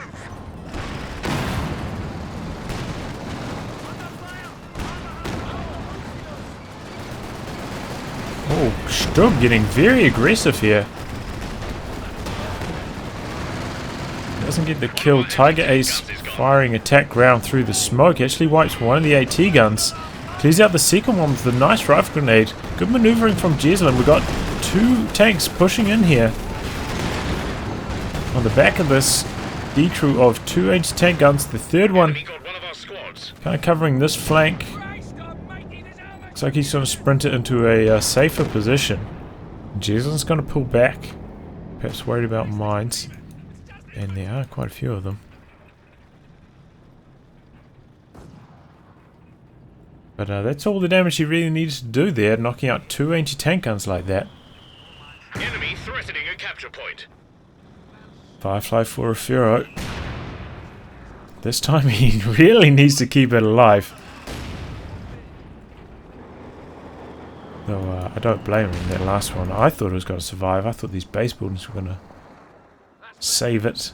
Oh, Stubb getting very aggressive here. Doesn't get the kill. Tiger Ace firing attack ground through the smoke. Actually wipes one of the AT guns. Clears out the second one with a nice rifle grenade. Good maneuvering from Jesulin. We've got two tanks pushing in here. On the back of this D-crew of two anti-tank guns. The third one Enemy got one of our squads. Kind of covering this flank. Looks like he's going to sprint it into a safer position. Jesulin's going to pull back. Perhaps worried about mines. And there are quite a few of them. But that's all the damage he really needed to do there, knocking out 2 anti-tank guns like that. Enemy threatening a capture point. Firefly for Refero. This time he really needs to keep it alive. Though I don't blame him in that last one. I thought it was going to survive. I thought these base buildings were going to save it.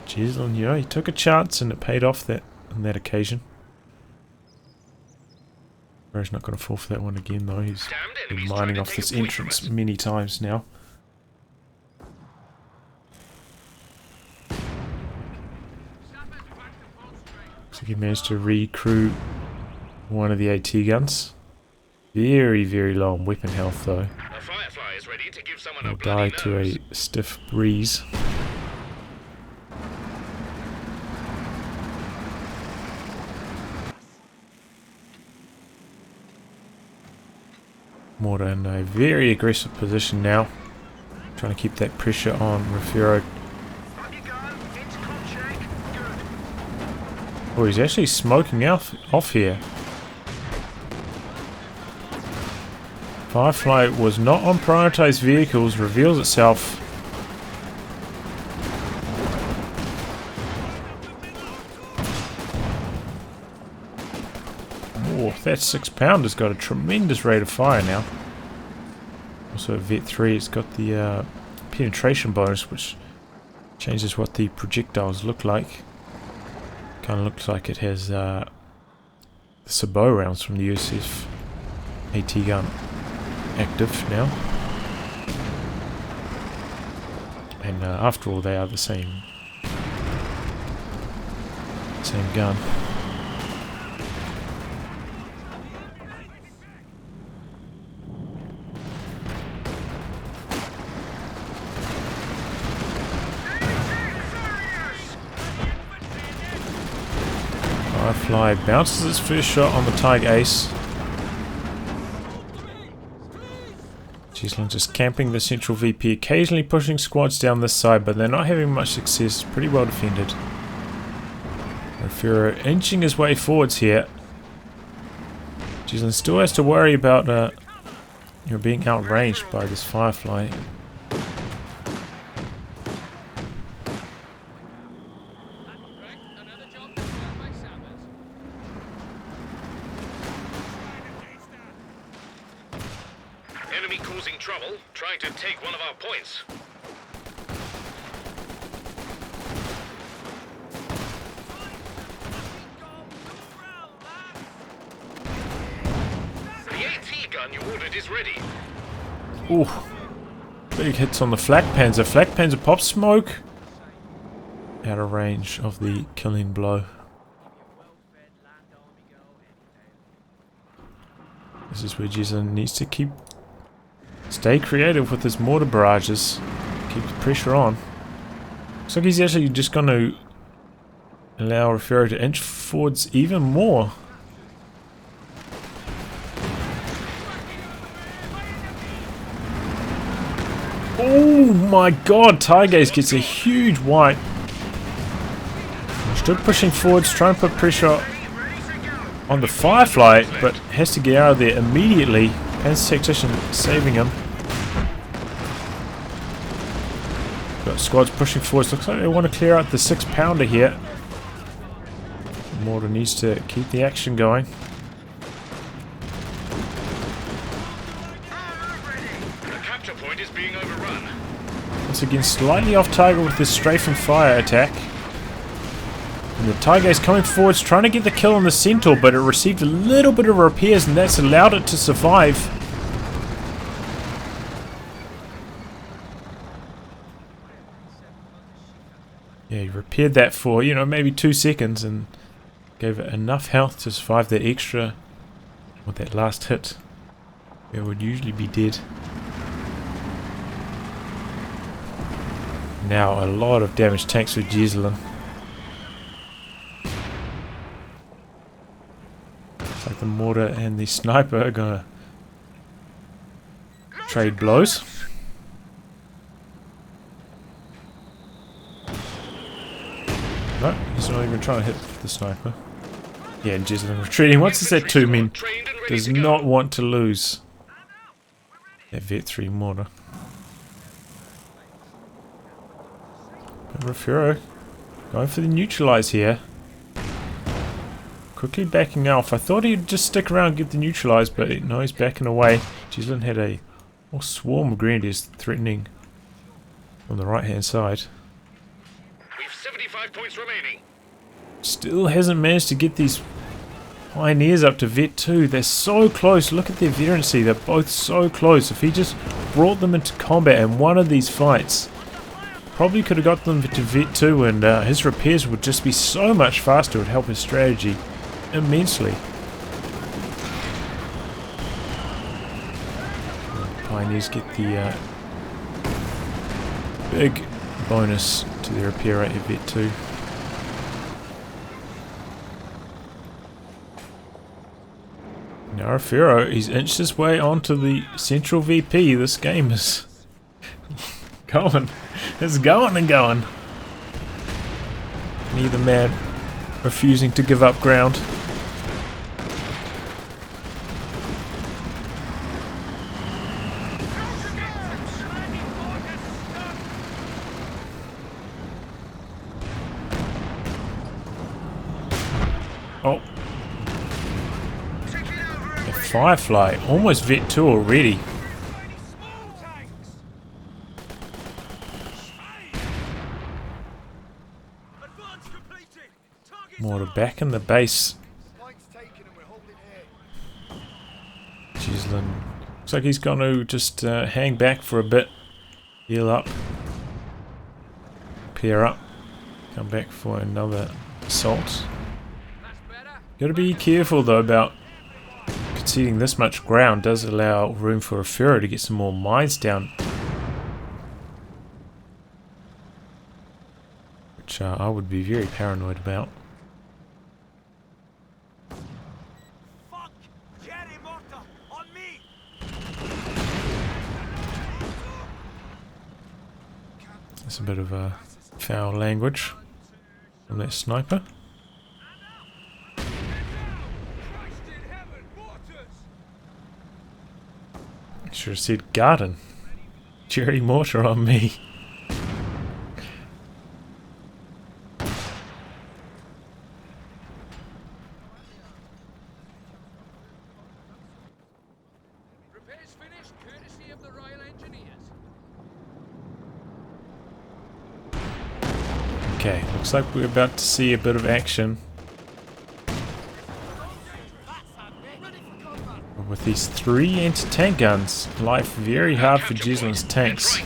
Jesulin, you know, he took a chance and it paid off on that occasion. He's not going to fall for that one again though. He's been mining off this entrance many times now. Looks like he managed to recruit one of the AT guns. Very, very low on weapon health though. A Firefly is ready to give someone He'll a bloody die to nose. a stiff breeze. Mortar in a very aggressive position now. Trying to keep that pressure on Refero. Oh, he's actually smoking off here. Firefly was not on prioritized vehicles, reveals itself. Oh, that 6-pounder's got a tremendous rate of fire now. Also, Vet 3, it's got the penetration bonus, which changes what the projectiles look like. Kind of looks like it has the sabot rounds from the USF AT gun active now. And after all, they are the same gun. Firefly bounces its first shot on the Tiger Ace. Jesulin just camping the central VP, occasionally pushing squads down this side, but they're not having much success. Pretty well defended. Refero inching his way forwards here. Jesulin still has to worry about being outranged by this Firefly. Enemy causing trouble, trying to take one of our points. The AT gun you ordered is ready. Ooh, big hits on the Flak Panzer. Flak Panzer pop smoke. Out of range of the killing blow. This is where Jesulin needs to stay creative with his mortar barrages. Keep the pressure on. Looks like he's actually just going to allow Refero to inch forwards even more. Oh my god, Tiger gets a huge wipe. Still pushing forwards, trying to put pressure on the Firefly, but has to get out of there immediately. Panzer Tactician saving him. Got squads pushing forwards. Looks like they want to clear out the 6-pounder here. Mortar needs to keep the action going. The capture point is being overrun. Once again, slightly off target with this strafe and fire attack. And the Tiger is coming forwards, trying to get the kill on the Centaur, but it received a little bit of repairs, and that's allowed it to survive. Yeah, he repaired that for, maybe 2 seconds, and gave it enough health to survive that extra, with that last hit. It would usually be dead. Now a lot of damage tanks with Jesulin. the mortar and the sniper are gonna trade blows. No, he's not even trying to hit the sniper. Yeah, and Jesulin retreating. What's this at 2 men? Does not want to lose that Vet 3 mortar. But Refero going for the neutralize here. Quickly backing off. I thought he'd just stick around and get the neutralize, but no, he's backing away. Jesulin had a whole swarm of grenadiers threatening on the right hand side. We've 75 points remaining. Still hasn't managed to get these pioneers up to Vet 2. They're so close. Look at their veterancy. They're both so close. If he just brought them into combat in one of these fights, probably could have got them to Vet 2, and his repairs would just be so much faster. It would help his strategy immensely. The pioneers get the big bonus to their repair rate at Vet 2. Now Refero, he's inched his way onto the central VP. This game is going. It's going and going. Neither man refusing to give up ground. Oh. A Firefly. Almost Vet 2 already. Mortar back in the base. Jesulin. Looks like he's going to just hang back for a bit. Heal up. Pair up. Come back for another assault. Got to be careful though about conceding this much ground. Does allow room for Refero to get some more mines down. Which I would be very paranoid about. That's a bit of foul language from that sniper. Should have said garden. Cherry mortar on me. Repairs finished, courtesy of the Royal Engineers. Okay, looks like we're about to see a bit of action. With these 3 anti-tank guns, life very hard for Jesulin's tanks.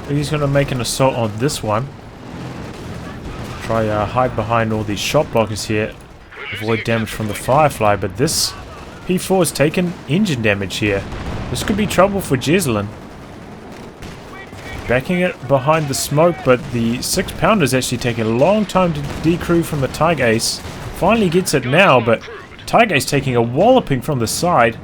He's going to make an assault on this one. Try hide behind all these shot blockers here. Avoid damage from the Firefly, but this P4 has taken engine damage here. This could be trouble for Jesulin. Backing it behind the smoke, but the 6-pounder is actually taking a long time to decrew from the Tiger Ace. Finally gets it now, but Tiger Ace taking a walloping from the side.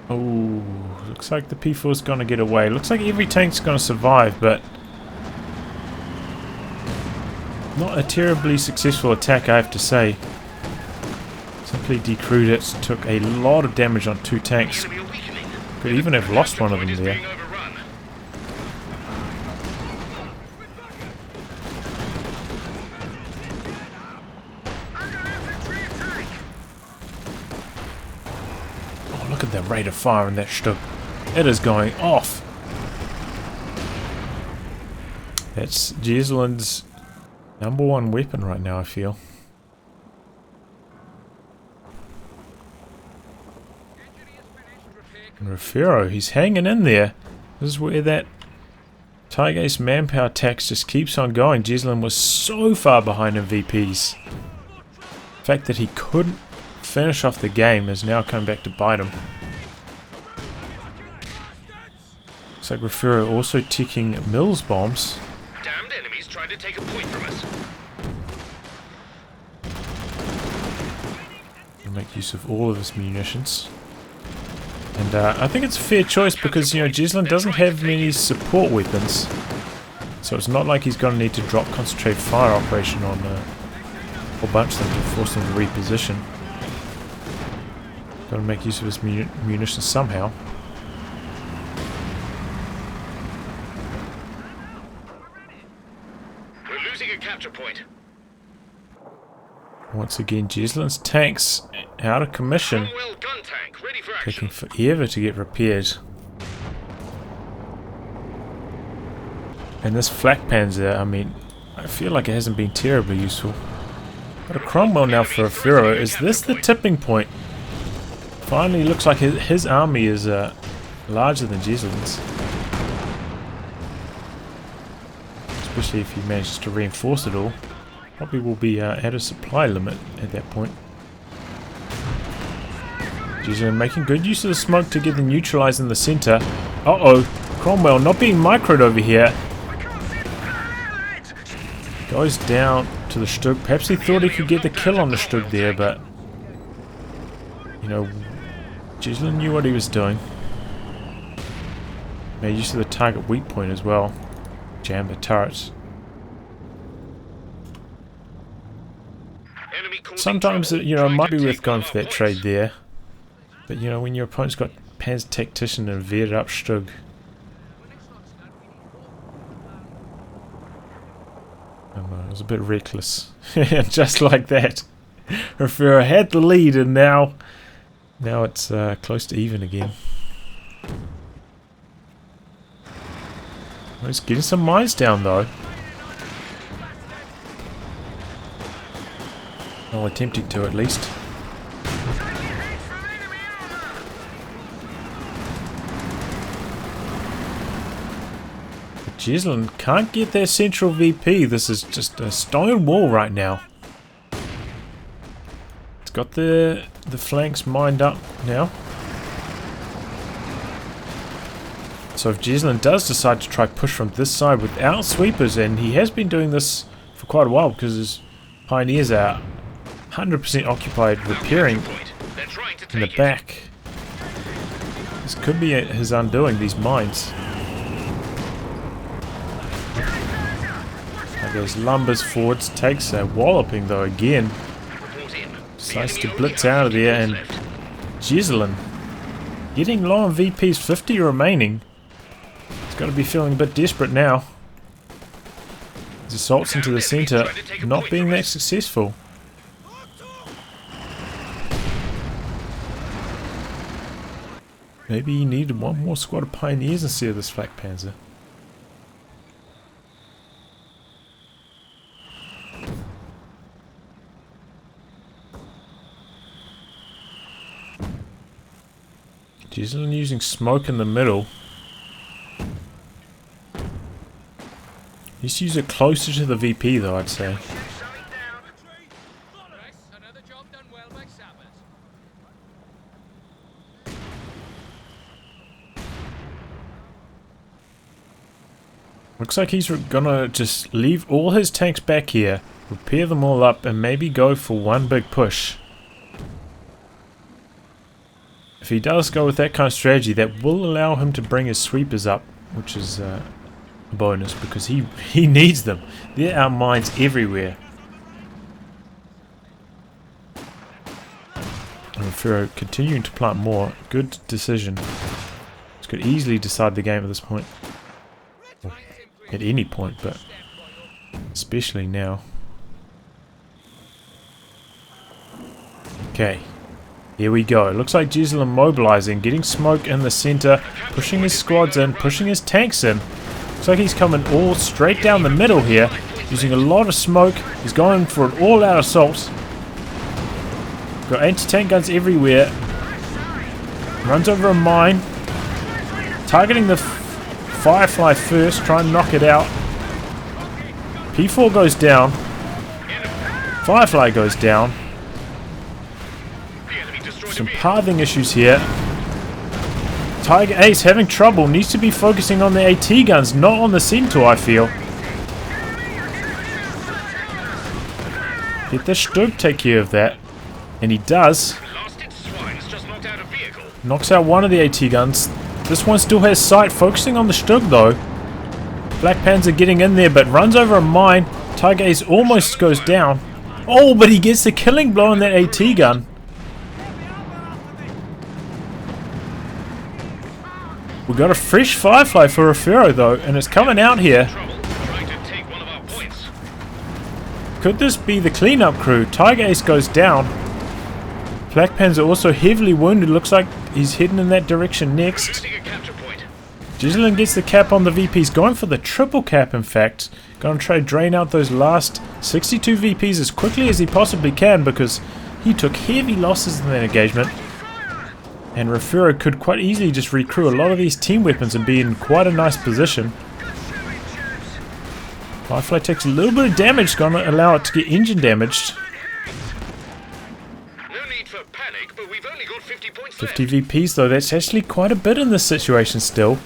Oh, looks like the P4 is going to get away. Looks like every tank's going to survive, but not a terribly successful attack, I have to say. Simply decrewed it, took a lot of damage on 2 tanks. Could even have lost one of them there. Look at the rate of fire in that Stug. It is going off. That's Jesulin's #1 weapon right now, I feel. And Refero, he's hanging in there. This is where that Tiger Ace manpower tax just keeps on going. Jesulin was so far behind in VPs. The fact that he couldn't finish off the game has now come back to bite him. Looks Looks like Refero also ticking Mills bombs. Damned enemies trying to take a point from us. He'll make use of all of his munitions. And I think it's a fair choice because, you know, Jesulin doesn't have many support weapons. So it's not like he's going to need to drop concentrated fire operation on a whole bunch of them to force them to reposition. Got to make use of his munitions somehow. We're losing a capture point. Once again, Jesulin's tanks out of commission, Cromwell gun tank ready for taking action. forever to get repaired. And this flak panzer, I mean, I feel like it hasn't been terribly useful. But a Cromwell now for a Refero. Is this the tipping point? Finally looks like his army is larger than Jesulin's. Especially if he manages to reinforce it all. Probably will be at a supply limit at that point. Jesulin making good use of the smoke to get them neutralized in the center. Uh-oh, Cromwell not being microed over here. Goes down to the Stug. Perhaps he thought he could get the kill on the Stug there, but you know, Jesulin knew what he was doing. Made use of the target weak point as well. Jammed the turrets. Sometimes, you know, it might be worth going for that trade there. But, you know, when your opponent's got Panzer Tactician and veered up Stug. Oh no, it was a bit reckless. Just like that. Refero had the lead and now it's close to even again. Well, he's getting some mines down though. Well, attempting to at least. But Jesulin can't get their central VP. This is just a stone wall right now. It's got the flanks mined up now. So if Jesulin does decide to try push from this side without sweepers, and he has been doing this for quite a while because his pioneers are 100% occupied repairing in the back. This could be his undoing, these mines. Now goes lumbers forwards, takes a walloping though again. Decides to blitz out of there, and Jesulin getting low on VPs, 50 remaining. He's got to be feeling a bit desperate now. His assaults into the centre not being that successful. Maybe he needed one more squad of pioneers instead of this flak panzer. Jesulin using smoke in the middle. Just use it closer to the VP though, I'd say. Another job done well by Sappers. Looks like he's gonna just leave all his tanks back here, repair them all up, and maybe go for one big push. If he does go with that kind of strategy, that will allow him to bring his sweepers up, which is a bonus because he needs them. There are mines everywhere. And Refero continuing to plant more. Good decision. This could easily decide the game at this point. Well, at any point, but especially now. Okay. Here we go. It looks like Jesulin mobilizing, getting smoke in the center, pushing his squads in, pushing his tanks in. Looks like he's coming all straight down the middle here, using a lot of smoke. He's going for an all-out assault. Got anti-tank guns everywhere. Runs over a mine. Targeting the Firefly first, try and knock it out. P4 goes down. Firefly goes down. Some pathing issues here. Tiger Ace having trouble. Needs to be focusing on the AT guns, not on the Centaur, I feel. Get the Stug take care of that. And he does. Lost its swines, just knocked out a vehicle. Knocks out one of the AT guns. This one still has sight, focusing on the Stug though. Black Panzer getting in there, but runs over a mine. Tiger Ace almost goes down. Oh, but he gets the killing blow on that AT gun. We got a fresh Firefly for Refero though, and it's coming out here. Trouble, trying to take one of our points. Could this be the cleanup crew? Tiger Ace goes down. Black Panzer also heavily wounded. Looks like he's heading in that direction next. Losing a capture point. Jesulin gets the cap on the VPs. Going for the triple cap, in fact. Going to try to drain out those last 62 VPs as quickly as he possibly can because he took heavy losses in that engagement. And Refero could quite easily just recrew a lot of these team weapons and be in quite a nice position. Firefly takes a little bit of damage. Going to allow it to get engine damaged. No need for panic, but we've only got 50 points 50 left. VPs though, that's actually quite a bit in this situation still.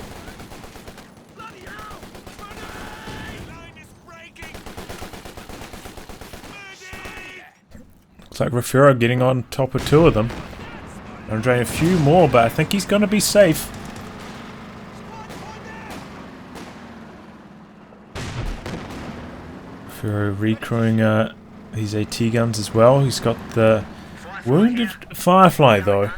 Looks like Refero getting on top of two of them. I'm drain a few more, but I think he's going to be safe. Refero recrewing these AT guns as well. He's got the wounded Firefly though.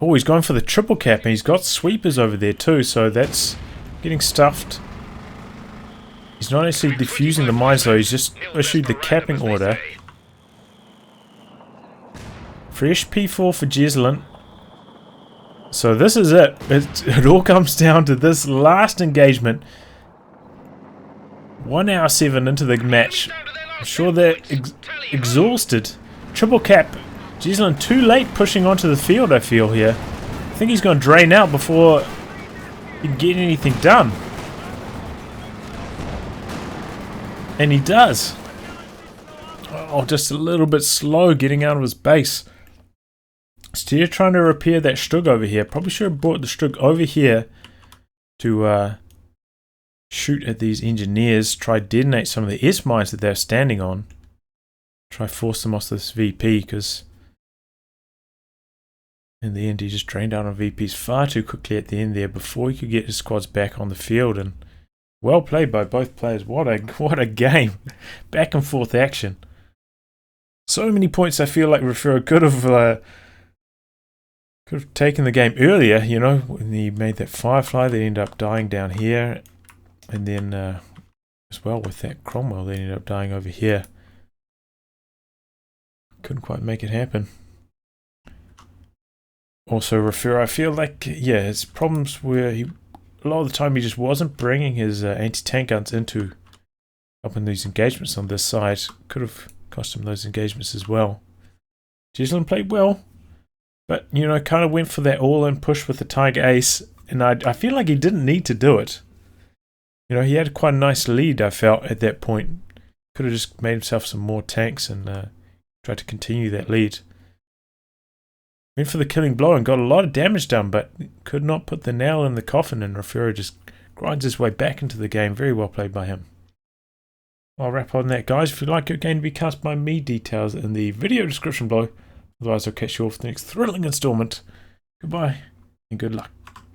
Oh, he's going for the triple cap, and he's got sweepers over there too, so that's getting stuffed. He's not actually defusing the mines though, he's just issued the capping order. Fresh P4 for Jesulin. So this is it. It all comes down to this last engagement. 1 hour 7 into the match. I'm sure they're exhausted. Triple cap. Jesulin too late pushing onto the field, I feel here. I think he's going to drain out before he can get anything done. And he does. Oh, just a little bit slow getting out of his base. Still trying to repair that Stug over here. Probably should have brought the Stug over here to shoot at these engineers. Try detonate some of the S mines that they're standing on. Try force them off this VP, because in the end he just drained out on VPs far too quickly at the end there before he could get his squads back on the field. And well played by both players. What a game. Back and forth action. So many points I feel like Refero could have taken the game earlier, you know, when he made that Firefly. They ended up dying down here, and then as well with that Cromwell they ended up dying over here. Couldn't quite make it happen. Also Refero, I feel like, yeah, his problems were a lot of the time he just wasn't bringing his anti-tank guns into helping these engagements on this side. Could have cost him those engagements as well. Jesulin played well, but, you know, kind of went for that all-in push with the Tiger Ace, and I feel like he didn't need to do it. You know, he had quite a nice lead, I felt, at that point. Could have just made himself some more tanks and tried to continue that lead. Went for the killing blow and got a lot of damage done, but could not put the nail in the coffin, and Refero just grinds his way back into the game. Very well played by him. I'll wrap on that, guys. If you'd like your game to be cast by me, details in the video description below. Otherwise, I'll catch you all for the next thrilling installment. Goodbye, and good luck.